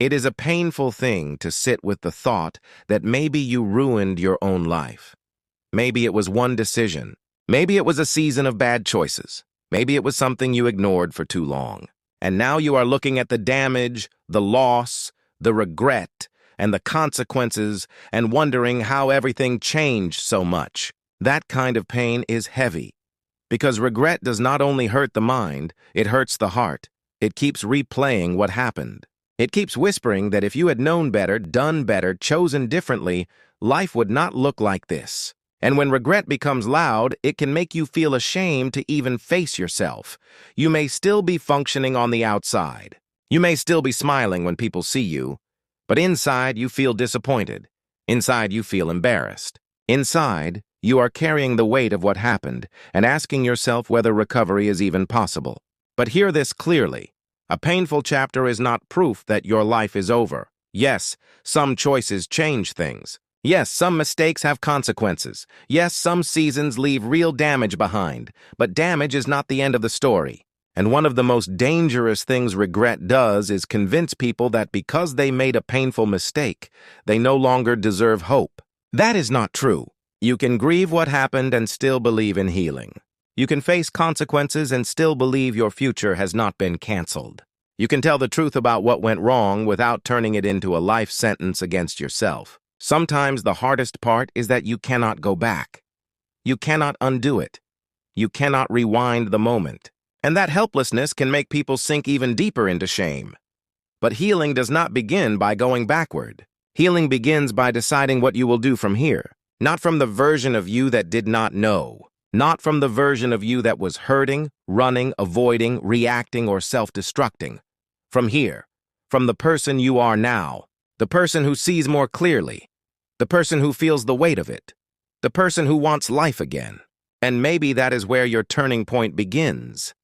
It is a painful thing to sit with the thought that maybe you ruined your own life. Maybe it was one decision. Maybe it was a season of bad choices. Maybe it was something you ignored for too long. And now you are looking at the damage, the loss, the regret, and the consequences and wondering how everything changed so much. That kind of pain is heavy. Because regret does not only hurt the mind, it hurts the heart. It keeps replaying what happened. It keeps whispering that if you had known better, done better, chosen differently, life would not look like this. And when regret becomes loud, it can make you feel ashamed to even face yourself. You may still be functioning on the outside. You may still be smiling when people see you, but inside you feel disappointed. Inside you feel embarrassed. Inside, you are carrying the weight of what happened and asking yourself whether recovery is even possible. But hear this clearly. A painful chapter is not proof that your life is over. Yes, some choices change things. Yes, some mistakes have consequences. Yes, some seasons leave real damage behind. But damage is not the end of the story. And one of the most dangerous things regret does is convince people that because they made a painful mistake, they no longer deserve hope. That is not true. You can grieve what happened and still believe in healing. You can face consequences and still believe your future has not been canceled. You can tell the truth about what went wrong without turning it into a life sentence against yourself. Sometimes the hardest part is that you cannot go back. You cannot undo it. You cannot rewind the moment. And that helplessness can make people sink even deeper into shame. But healing does not begin by going backward. Healing begins by deciding what you will do from here. Not from the version of you that did not know. Not from the version of you that was hurting, running, avoiding, reacting, or self-destructing. From here. From the person you are now. The person who sees more clearly. The person who feels the weight of it. The person who wants life again. And maybe that is where your turning point begins.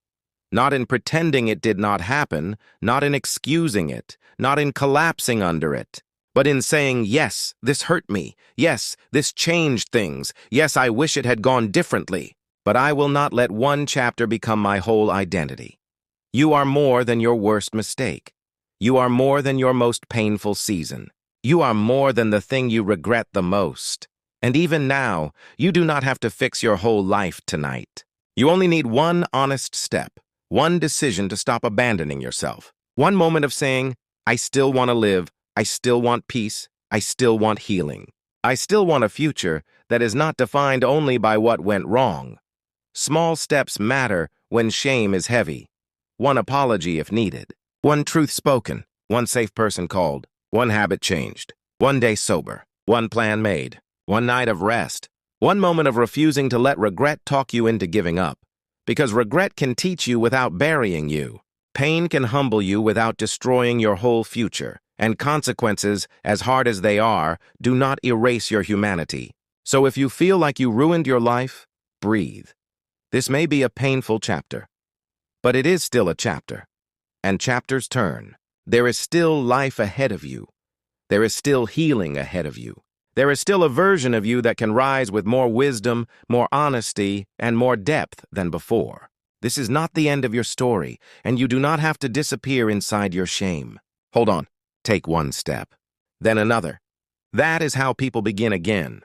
Not in pretending it did not happen, not in excusing it, not in collapsing under it, but in saying, yes, this hurt me. Yes, this changed things. Yes, I wish it had gone differently. But I will not let one chapter become my whole identity. You are more than your worst mistake. You are more than your most painful season. You are more than the thing you regret the most. And even now, you do not have to fix your whole life tonight. You only need one honest step, one decision to stop abandoning yourself. One moment of saying, I still want to live. I still want peace. I still want healing. I still want a future that is not defined only by what went wrong. Small steps matter when shame is heavy. One apology if needed. One truth spoken. One safe person called. One habit changed. One day sober. One plan made. One night of rest. One moment of refusing to let regret talk you into giving up. Because regret can teach you without burying you. Pain can humble you without destroying your whole future. And consequences, as hard as they are, do not erase your humanity. So if you feel like you ruined your life, breathe. This may be a painful chapter, but it is still a chapter. And chapters turn. There is still life ahead of you. There is still healing ahead of you. There is still a version of you that can rise with more wisdom, more honesty, and more depth than before. This is not the end of your story, and you do not have to disappear inside your shame. Hold on. Take one step, then another. That is how people begin again.